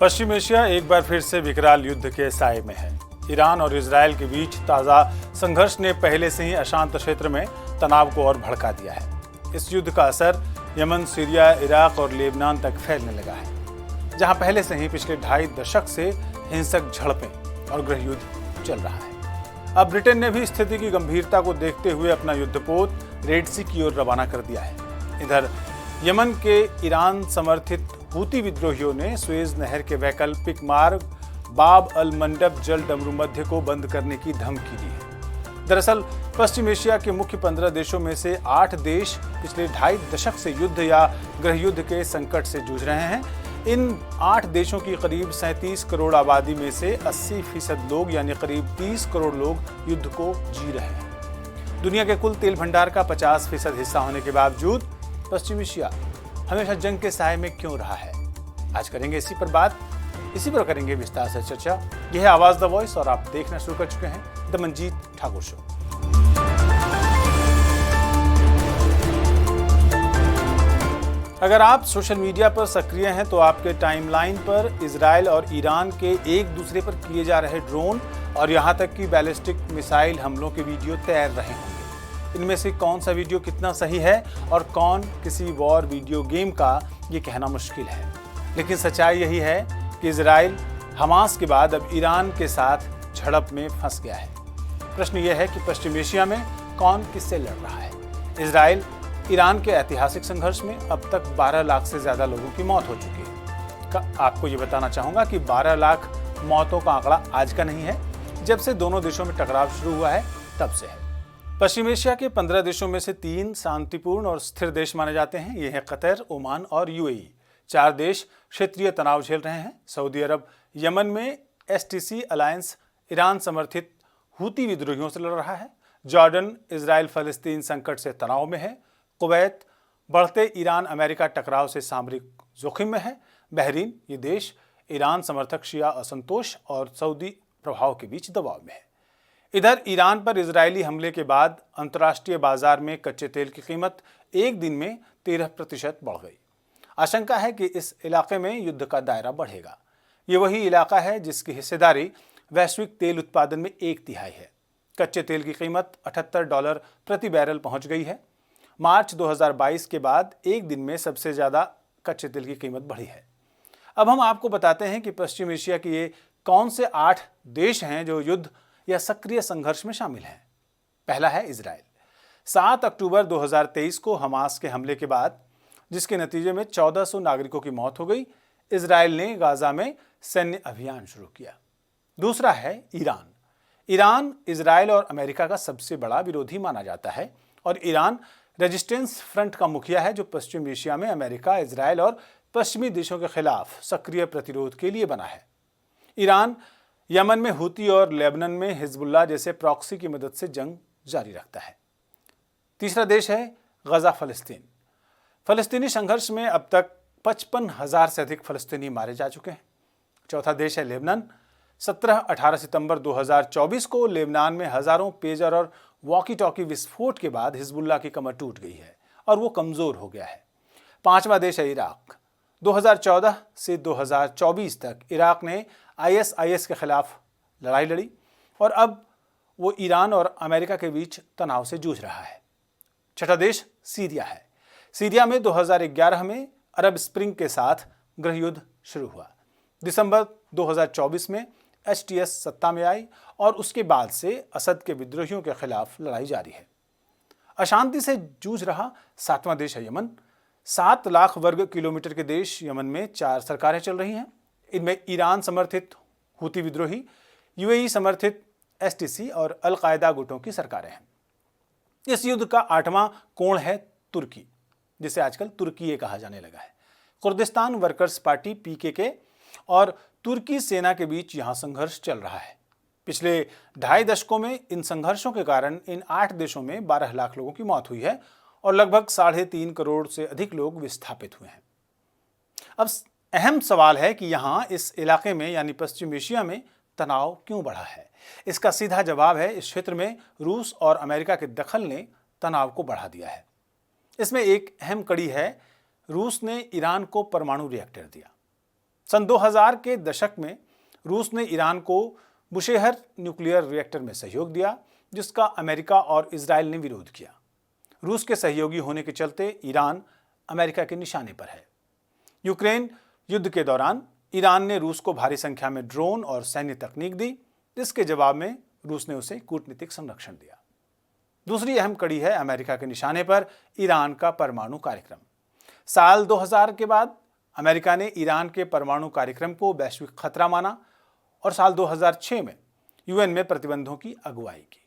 पश्चिम Asia एक बार फिर से विकराल युद्ध के साए में है। ईरान और इजरायल के बीच ताज़ा संघर्ष ने पहले से ही अशांत क्षेत्र में तनाव को और भड़का दिया है। इस युद्ध का असर यमन, सीरिया, इराक और लेबनान तक फैलने लगा है, जहां पहले से ही पिछले 2.5 दशक से हिंसक झड़पें और गृह युद्ध चल रहा है। अब ब्रिटेन ने भी स्थिति की गंभीरता को देखते हुए अपना युद्धपोत रेड सी की ओर रवाना कर दिया है। इधर यमन के ईरान समर्थित हूती विद्रोहियों ने सुएज नहर के वैकल्पिक मार्ग बाब अल मंडब जल डमरू मध्य को बंद करने की धमकी दी है। दरअसल पश्चिम एशिया के मुख्य 15 देशों में से 8 देश पिछले 2.5 दशक से युद्ध या गृह युद्ध के संकट से जूझ रहे हैं। इन 8 देशों की करीब 37 करोड़ आबादी में से 80% लोग यानी करीब 30 करोड़ लोग युद्ध को जी रहे हैं। दुनिया के कुल तेल भंडार का 50% हिस्सा होने के बावजूद पश्चिम एशिया हमेशा जंग के साए में क्यों रहा है? आज करेंगे इसी पर करेंगे विस्तार से चर्चा। यह है आवाज द वॉइस और आप देखना शुरू कर चुके हैं द मंजीत ठाकुर शो। अगर आप सोशल मीडिया पर सक्रिय हैं तो आपके टाइमलाइन पर इजराइल और ईरान के एक दूसरे पर किए जा रहे ड्रोन और यहां तक कि बैलिस्टिक मिसाइल हमलों के वीडियो तैर रहे होंगे। इनमें से कौन सा वीडियो कितना सही है और कौन किसी वॉर वीडियो गेम का, ये कहना मुश्किल है। लेकिन सच्चाई यही है कि इजराइल हमास के बाद अब ईरान के साथ झड़प में फंस गया है। प्रश्न यह है कि पश्चिम एशिया में कौन किससे लड़ रहा है? इजराइल ईरान के ऐतिहासिक संघर्ष में अब तक 12 लाख से ज्यादा लोगों की मौत हो चुकी है। आपको ये बताना चाहूंगा कि 12 लाख मौतों का आंकड़ा आज का नहीं है, जब से दोनों देशों में टकराव शुरू हुआ है तब से है। पश्चिम एशिया के 15 देशों में से 3 शांतिपूर्ण और स्थिर देश माने जाते हैं। ये हैं कतर, ओमान और यूएई। 4 देश क्षेत्रीय तनाव झेल रहे हैं। सऊदी अरब यमन में एसटीसी अलायंस ईरान समर्थित हूती विद्रोहियों से लड़ रहा है। जॉर्डन इजराइल फलस्तीन संकट से तनाव में है। कुवैत बढ़ते ईरान अमेरिका टकराव से सामरिक जोखिम में है। बहरीन, ये देश ईरान समर्थक शिया असंतोष और सऊदी प्रभाव के बीच दबाव में है। इधर ईरान पर इजरायली हमले के बाद अंतर्राष्ट्रीय बाजार में कच्चे तेल की कीमत एक दिन में 13% बढ़ गई। आशंका है कि इस इलाके में युद्ध का दायरा बढ़ेगा। ये वही इलाका है जिसकी हिस्सेदारी वैश्विक तेल उत्पादन में 1/3 है। कच्चे तेल की कीमत $78 प्रति बैरल पहुंच गई है। मार्च 2022 के बाद एक दिन में सबसे ज्यादा कच्चे तेल की कीमत बढ़ी है। अब हम आपको बताते हैं कि पश्चिम एशिया के ये कौन से 8 देश हैं जो युद्ध या सक्रिय संघर्ष में शामिल हैं। पहला है इजराइल। 7 अक्टूबर 2023 को हमास के हमले के बाद, जिसके नतीजे में 1400 नागरिकों की मौत हो गई, इजराइल ने गाजा में सैन्य अभियान शुरू किया। दूसरा है ईरान। ईरान इजराइल और अमेरिका का सबसे बड़ा विरोधी माना जाता है और ईरान रेजिस्टेंस फ्रंट का मुखिया है, जो पश्चिम एशिया में अमेरिका, इजराइल और पश्चिमी देशों के खिलाफ सक्रिय प्रतिरोध के लिए बना है। ईरान यमन में हूती और लेबनान में हिजबुल्लाह जैसे प्रॉक्सी की मदद से जंग जारी रखता है। तीसरा देश है गजा, फलस्तीन। फलस्तीनी संघर्ष में अब तक 55,000 से अधिक फलस्तीनी मारे जा चुके हैं। चौथा देश है लेबनान। 17-18 सितंबर 2024 को लेबनान में हजारों पेजर और वॉकी टॉकी विस्फोट के बाद हिजबुल्लाह की कमर टूट गई है और वो कमजोर हो गया है। पांचवा देश है इराक। 2014 से 2024 तक इराक ने ISIS के खिलाफ लड़ाई लड़ी और अब वो ईरान और अमेरिका के बीच तनाव से जूझ रहा है। छठा देश सीरिया है। सीरिया में 2011 में अरब स्प्रिंग के साथ गृह युद्ध शुरू हुआ। दिसंबर 2024 में HTS सत्ता में आई और उसके बाद से असद के विद्रोहियों के खिलाफ लड़ाई जारी है। अशांति से जूझ रहा 7वां देश है यमन। 7 लाख वर्ग किलोमीटर के देश यमन में 4 सरकारें चल रही हैं। इनमें ईरान समर्थित हूती विद्रोही, UAE समर्थित STC और अल कायदा गुटों की सरकारें हैं। इस युद्ध का 8वां कोण है तुर्की, जिसे आजकल तुर्की कहा जाने लगा है। कुर्दिस्तान वर्कर्स पार्टी PKK और तुर्की सेना के बीच यहां संघर्ष चल रहा है। पिछले 2.5 दशकों में इन संघर्षों के कारण इन 8 देशों में 12 लाख लोगों की मौत हुई है और लगभग 3.5 करोड़ से अधिक लोग विस्थापित हुए हैं। अब अहम सवाल है कि यहाँ इस इलाके में यानी पश्चिम एशिया में तनाव क्यों बढ़ा है? इसका सीधा जवाब है, इस क्षेत्र में रूस और अमेरिका के दखल ने तनाव को बढ़ा दिया है। इसमें एक अहम कड़ी है, रूस ने ईरान को परमाणु रिएक्टर दिया। सन 2000 के दशक में रूस ने ईरान को बुशेहर न्यूक्लियर रिएक्टर में सहयोग दिया, जिसका अमेरिका और इजराइल ने विरोध किया। रूस के सहयोगी होने के चलते ईरान अमेरिका के निशाने पर है। यूक्रेन युद्ध के दौरान ईरान ने रूस को भारी संख्या में ड्रोन और सैन्य तकनीक दी, जिसके जवाब में रूस ने उसे कूटनीतिक संरक्षण दिया। दूसरी अहम कड़ी है अमेरिका के निशाने पर ईरान का परमाणु कार्यक्रम। साल 2000 के बाद अमेरिका ने ईरान के परमाणु कार्यक्रम को वैश्विक खतरा माना और साल 2006 में यूएन में प्रतिबंधों की अगुवाई की।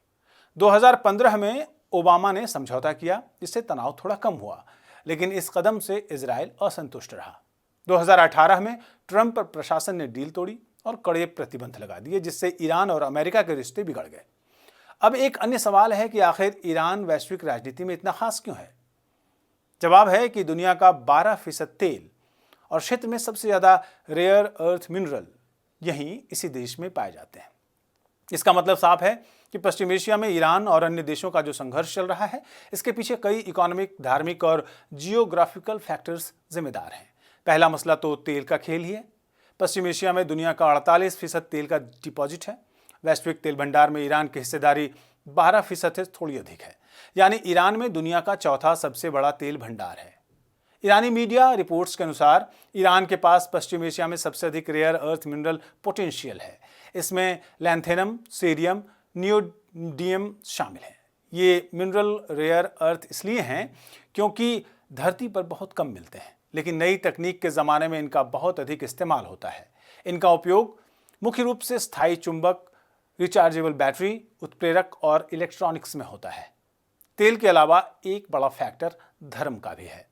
2015 में ओबामा ने समझौता किया, जिससे तनाव थोड़ा कम हुआ, लेकिन इस कदम से इजराइल असंतुष्ट रहा। 2018 में ट्रंप प्रशासन ने डील तोड़ी और कड़े प्रतिबंध लगा दिए, जिससे ईरान और अमेरिका के रिश्ते बिगड़ गए। अब एक अन्य सवाल है कि आखिर ईरान वैश्विक राजनीति में इतना खास क्यों है? जवाब है कि दुनिया का 12% तेल और क्षेत्र में सबसे ज्यादा रेयर अर्थ मिनरल यहीं इसी देश में पाए जाते हैं। इसका मतलब साफ है कि पश्चिम एशिया में ईरान और अन्य देशों का जो संघर्ष चल रहा है, इसके पीछे कई इकोनॉमिक, धार्मिक और जियोग्राफिकल फैक्टर्स जिम्मेदार हैं। पहला मसला तो तेल का खेल ही है। पश्चिम एशिया में दुनिया का 48% तेल का डिपॉजिट है। वैश्विक तेल भंडार में ईरान की हिस्सेदारी 12% से थोड़ी अधिक है, यानी ईरान में दुनिया का चौथा सबसे बड़ा तेल भंडार है। ईरानी मीडिया रिपोर्ट्स के अनुसार ईरान के पास पश्चिम एशिया में सबसे अधिक रेयर अर्थ मिनरल पोटेंशियल है। इसमें लैंथेनम, सीरियम, नियोडियम शामिल हैं। ये मिनरल रेयर अर्थ इसलिए हैं क्योंकि धरती पर बहुत कम मिलते हैं, लेकिन नई तकनीक के ज़माने में इनका बहुत अधिक इस्तेमाल होता है। इनका उपयोग मुख्य रूप से स्थायी चुंबक, रिचार्जेबल बैटरी, उत्प्रेरक और इलेक्ट्रॉनिक्स में होता है। तेल के अलावा एक बड़ा फैक्टर धर्म का भी है।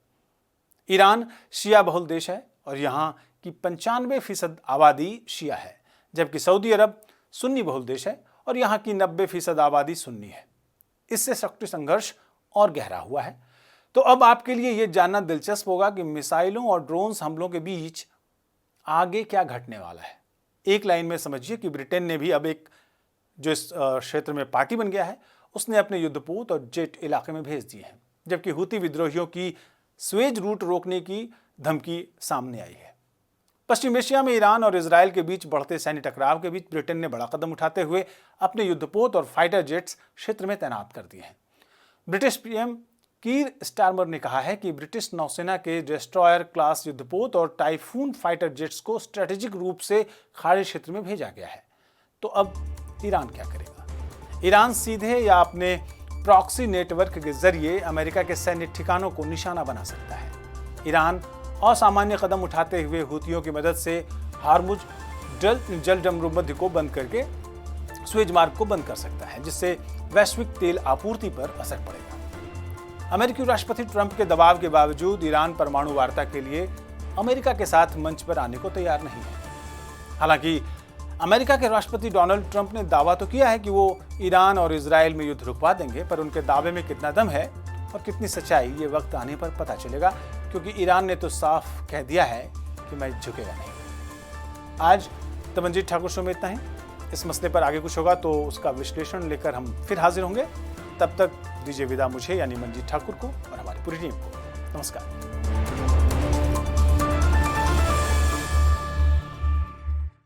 ईरान शिया बहुल देश है और यहाँ की 95% आबादी शिया है, जबकि सऊदी अरब सुन्नी बहुल देश है और यहाँ की 90% आबादी सुन्नी है। इससे शक्ति संघर्ष और गहरा हुआ है। तो अब आपके लिए यह जानना दिलचस्प होगा कि मिसाइलों और ड्रोन्स हमलों के बीच आगे क्या घटने वाला है। एक लाइन में समझिए कि ब्रिटेन ने भी अब एक जो इस क्षेत्र में पार्टी बन गया है, उसने अपने युद्धपोत और जेट इलाके में भेज दिए हैं, जबकि हुती विद्रोहियों की स्वेज रूट रोकने की धमकी सामने आई है। पश्चिम एशिया में ईरान और इजराइल के बीच बढ़ते सैन्य टकराव के बीच ब्रिटेन ने बड़ा कदम उठाते हुए अपने युद्धपोत और फाइटर जेट्स क्षेत्र में तैनात कर दिए हैं। ब्रिटिश पीएम कीर स्टारमर ने कहा है कि ब्रिटिश नौसेना के डिस्ट्रॉयर क्लास युद्धपोत और टाइफून फाइटर जेट्स को स्ट्रेटेजिक रूप से खाड़ी क्षेत्र में भेजा गया है। तो अब ईरान क्या करेगा? ईरान सीधे या अपने प्रॉक्सी नेटवर्क के जरिए अमेरिका के सैन्य ठिकानों को निशाना बना सकता है। ईरान असामान्य कदम उठाते हुए हूतियों की मदद से हार्मुज जलजमरूमध्य को बंद करके स्वेज मार्ग को बंद कर सकता है, जिससे वैश्विक तेल आपूर्ति पर असर पड़ेगा। अमेरिकी राष्ट्रपति ट्रंप के दबाव के बावजूद ईरान परमाणु वार्ता के लिए अमेरिका के साथ मंच पर आने को तैयार नहीं है। हालांकि अमेरिका के राष्ट्रपति डोनाल्ड ट्रंप ने दावा तो किया है कि वो ईरान और इजराइल में युद्ध रुकवा देंगे, पर उनके दावे में कितना दम है और कितनी सच्चाई, ये वक्त आने पर पता चलेगा, क्योंकि ईरान ने तो साफ कह दिया है कि मैं झुकेगा नहीं। आज तो मंजीत ठाकुर शो में इतना ही। इस मसले पर आगे कुछ होगा तो उसका विश्लेषण लेकर हम फिर हाजिर होंगे। तब तक दीजिए विदा मुझे यानी मंजीत ठाकुर को और हमारी पूरी टीम को। नमस्कार।